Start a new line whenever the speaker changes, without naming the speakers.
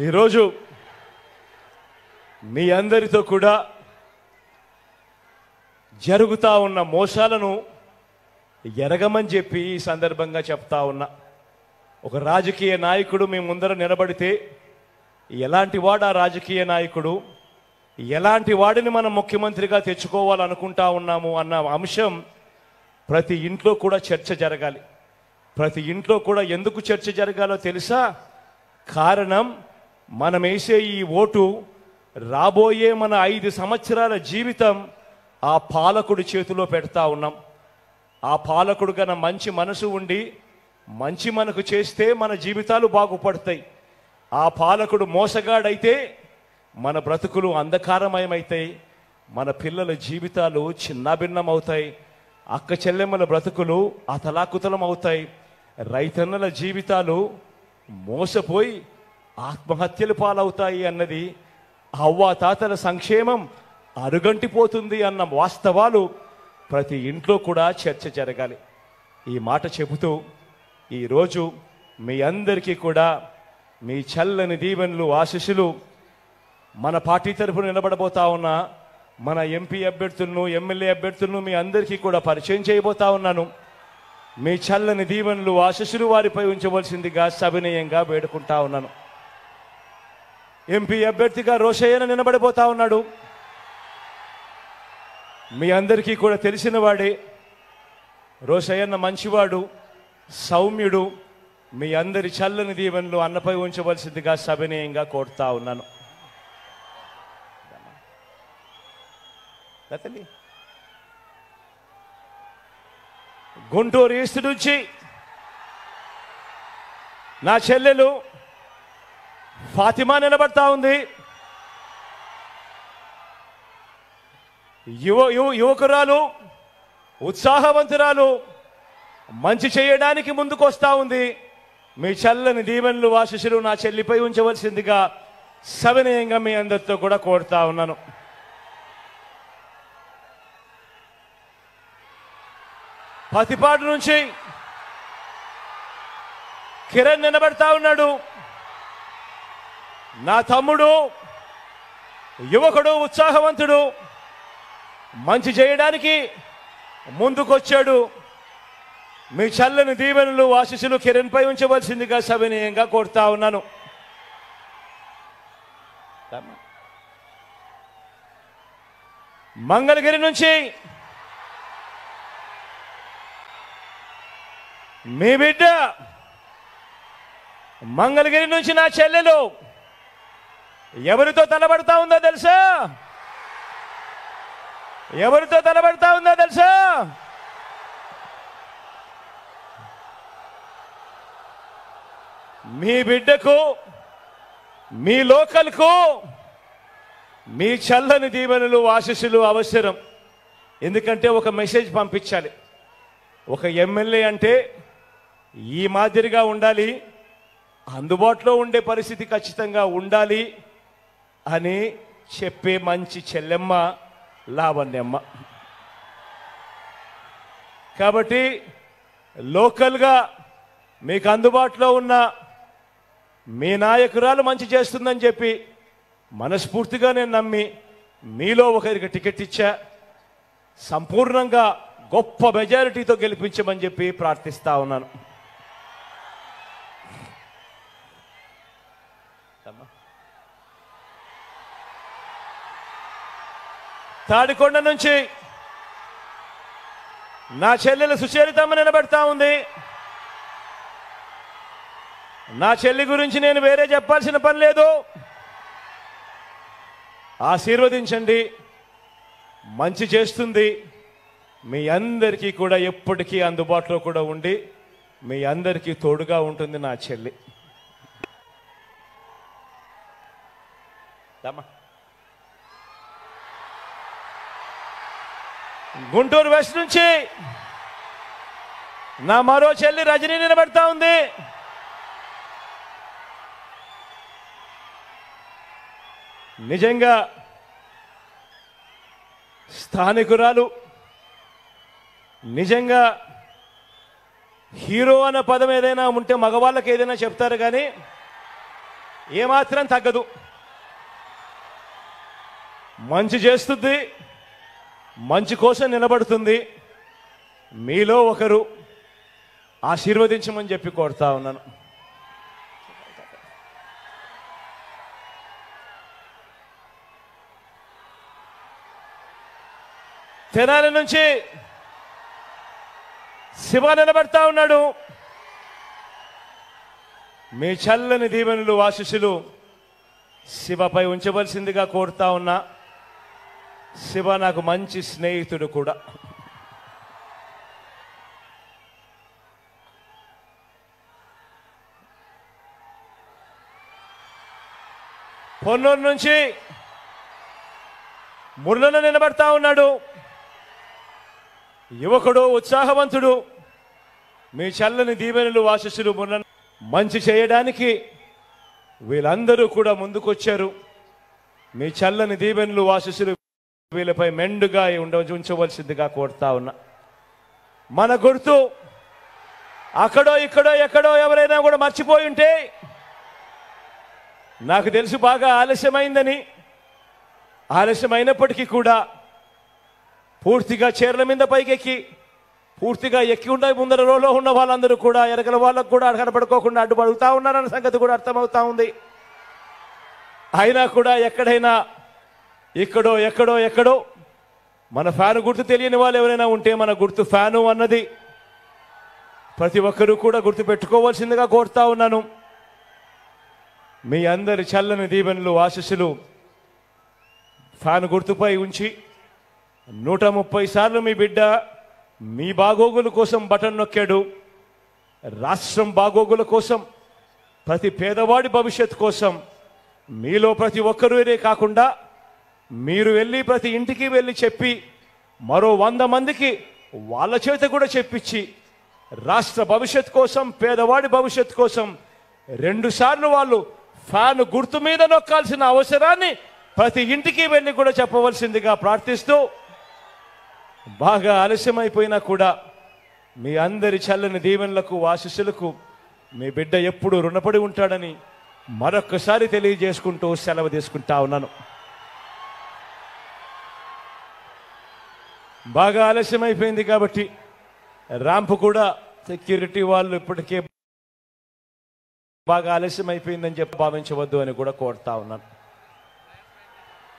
ఈరోజు మీ అందరితో కూడా జరుగుతా ఉన్న మోసాలను ఎరగమని చెప్పి ఈ సందర్భంగా చెప్తా ఉన్నా. ఒక రాజకీయ నాయకుడు మీ ముందర నిలబడితే ఎలాంటి వాడు ఆ రాజకీయ నాయకుడు, ఎలాంటి వాడిని మనం ముఖ్యమంత్రిగా తెచ్చుకోవాలనుకుంటా ఉన్నాము అన్న అంశం ప్రతి ఇంట్లో కూడా చర్చ జరగాలి. ప్రతి ఇంట్లో కూడా ఎందుకు చర్చ జరగాలో తెలుసా? కారణం, మనం వేసే ఈ ఓటు రాబోయే మన 5 సంవత్సరాల జీవితం ఆ పాలకుడి చేతిలో పెడతా ఉన్నాం. ఆ పాలకుడు కన్నా మంచి మనసు ఉండి మంచి మనకు చేస్తే మన జీవితాలు బాగుపడతాయి. ఆ పాలకుడు మోసగాడైతే మన బ్రతుకులు అంధకారమయమవుతాయి, మన పిల్లల జీవితాలు చిన్నాభిన్నమవుతాయి, అక్క చెల్లెమ్మల బ్రతుకులు అతలాకుతలం అవుతాయి, రైతన్నల జీవితాలు మోసపోయి ఆత్మహత్యలు పాలవుతాయి అన్నది, అవ్వాతాతల సంక్షేమం అరుగంటిపోతుంది అన్న వాస్తవాలు ప్రతి ఇంట్లో కూడా చర్చ జరగాలి. ఈ మాట చెబుతూ ఈరోజు మీ అందరికీ కూడా మీ చల్లని దీవెనలు ఆశీస్సులు మన పార్టీ తరఫున నిలబడబోతా ఉన్న మన ఎంపీ అభ్యర్థులను, ఎమ్మెల్యే అభ్యర్థులను మీ అందరికీ కూడా పరిచయం చేయబోతా ఉన్నాను. మీ చల్లని దీవెనలు ఆశీస్సులు వారిపై ఉంచవలసిందిగా సవినయంగా వేడుకుంటా ఉన్నాను. ఎంపీ అభ్యర్థిగా రోషయ్యన నిలబడిపోతా ఉన్నాడు. మీ అందరికీ కూడా తెలిసిన వాడే. రోషయ్యన్న మంచివాడు, సౌమ్యుడు. మీ అందరి చల్లని దీవెనలు అన్నపై ఉంచవలసిందిగా సవినయంగా కోరుతా ఉన్నాను. గుంటూరు ఈస్ట్ నుంచి నా చెల్లెలు ఫాతిమా నిలబడతా ఉంది. యువకురాలు, ఉత్సాహవంతురాలు, మంచి చేయడానికి ముందుకు వస్తా ఉంది. మీ చల్లని దీవెనలు ఆశీస్సులు నా చెల్లిపై ఉంచవలసిందిగా సవినయంగా మీ అందరితో కూడా కోరుతా ఉన్నాను. పతిపాడు నుంచి కిరణ్ నిలబడతా ఉన్నాడు. నా తమ్ముడు, యువకుడు, ఉత్సాహవంతుడు, మంచి చేయడానికి ముందుకొచ్చాడు. మీ చల్లని దీవెనలు ఆశీస్సులు కిరణ్ పై ఉంచవలసిందిగా సవినయంగా కోరుతా ఉన్నాను. మంగళగిరి నుంచి మీ బిడ్డ, మంగళగిరి నుంచి నా చెల్లెలు ఎవరితో తలబడతా ఉందో తెలుసా? ఎవరితో తలబడతా ఉందో తెలుసా? మీ బిడ్డకు, మీ లోకల్కు మీ చల్లని దీవెనలు ఆశీస్సులు అవసరం. ఎందుకంటే ఒక మెసేజ్ పంపించాలి. ఒక ఎమ్మెల్యే అంటే ఈ మాదిరిగా ఉండాలి, అందుబాటులో ఉండే పరిస్థితి ఖచ్చితంగా ఉండాలి అని చెప్పే మంచి చెల్లెమ్మ లావణ్యమ్మ. కాబట్టి లోకల్గా మీకు అందుబాటులో ఉన్న మీ నాయకురాలు మంచి చేస్తుందని చెప్పి మనస్ఫూర్తిగా నేను నమ్మి మీలో ఒకరికి టికెట్ ఇచ్చా. సంపూర్ణంగా గొప్ప మెజారిటీతో గెలిపించమని చెప్పి ప్రార్థిస్తా ఉన్నాను. తాడికొండ నుంచి నా చెల్లెలు సుచరితమ్మ నిలబడతా ఉంది. నా చెల్లి గురించి నేను వేరే చెప్పాల్సిన పని లేదు. ఆశీర్వదించండి, మంచి చేస్తుంది. మీ అందరికీ కూడా ఎప్పటికీ అందుబాటులో కూడా ఉండి మీ అందరికీ తోడుగా ఉంటుంది నా చెల్లి. గుంటూరు వెస్ట్ నుంచి నా మరో చెల్లి రజనీ నిలబడతా ఉంది. నిజంగా స్థానికురాలు, నిజంగా హీరో అన్న పదం ఏదైనా ఉంటే మగవాళ్ళకి ఏదైనా చెప్తారు, కానీ ఏమాత్రం తగ్గదు. మంచి చేస్తుంది, మంచి కోసం నిలబడుతుంది. మీలో ఒకరు ఆశీర్వదించమని చెప్పి కోరుతా ఉన్నాను. తెనాలి నుంచి శివ నిలబడతా ఉన్నాడు. మీ చల్లని దీవెనలు ఆశీస్సులు శివపై ఉంచవలసిందిగా కోరుతా ఉన్నా. శివ నాకు మంచి స్నేహితుడు కూడా. పొన్నూరు నుంచి మురళన నిలబడతా ఉన్నాడు. యువకుడు, ఉత్సాహవంతుడు. మీ చల్లని దీవెనలు ఆశీస్సులు మురళన మంచి చేయడానికి వీళ్ళందరూ కూడా ముందుకొచ్చారు. మీ చల్లని దీవెనలు ఆశీస్సులు వీళ్ళపై మెండుగా ఉంచవలసిందిగా కోరుతా ఉన్నా. మన గుర్తు అక్కడో ఇక్కడో ఎక్కడో ఎవరైనా కూడా మర్చిపోయి ఉంటే, నాకు తెలుసు బాగా ఆలస్యమైందని. ఆలస్యమైనప్పటికీ కూడా పూర్తిగా చీరల మీద పైకెక్కి పూర్తిగా ఎక్కి ఉండే ముందర రోలో ఉన్న వాళ్ళందరూ కూడా ఎరగల వాళ్ళకు కూడా కనపడుకోకుండా అడ్డుపడుతూ ఉన్నారన్న సంగతి కూడా అర్థమవుతా ఉంది. అయినా కూడా ఎక్కడైనా ఇక్కడో ఎక్కడో ఎక్కడో మన ఫ్యాను గుర్తు తెలియని వాళ్ళు ఎవరైనా ఉంటే, మన గుర్తు ఫ్యాను అన్నది ప్రతి ఒక్కరూ కూడా గుర్తు పెట్టుకోవాల్సిందిగా కోరుతా ఉన్నాను. మీ అందరి చల్లని దీవెనలు ఆశీస్సులు ఫ్యాను గుర్తుపై ఉంచి 130 సార్లు మీ బిడ్డ మీ బాగోగుల కోసం బటన్ నొక్కాడు. రాష్ట్రం బాగోగుల కోసం, ప్రతి పేదవాడి భవిష్యత్తు కోసం మీలో ప్రతి ఒక్కరే కాకుండా మీరు వెళ్ళి ప్రతి ఇంటికి వెళ్ళి చెప్పి మరో 100 మందికి వాళ్ళ చేత కూడా చెప్పించి రాష్ట్ర భవిష్యత్తు కోసం, పేదవాడి భవిష్యత్తు కోసం 2 సార్లు వాళ్ళు ఫ్యాన్ గుర్తు మీద నొక్కాల్సిన అవసరాన్ని ప్రతి ఇంటికి వెళ్ళి కూడా చెప్పవలసిందిగా ప్రార్థిస్తూ, బాగా ఆలస్యమైపోయినా కూడా మీ అందరి చల్లని దీవెనలకు ఆశీస్సులకు మీ బిడ్డ ఎప్పుడు రుణపడి ఉంటాడని మరొక్కసారి తెలియజేసుకుంటూ సెలవు తీసుకుంటా ఉన్నాను. బాగా ఆలస్యమైపోయింది కాబట్టి ర్యాంపు కూడా సెక్యూరిటీ వాళ్ళు ఇప్పటికే బాగా ఆలస్యమైపోయిందని చెప్పి భావించవద్దు అని కూడా కోరుతా ఉన్నాను.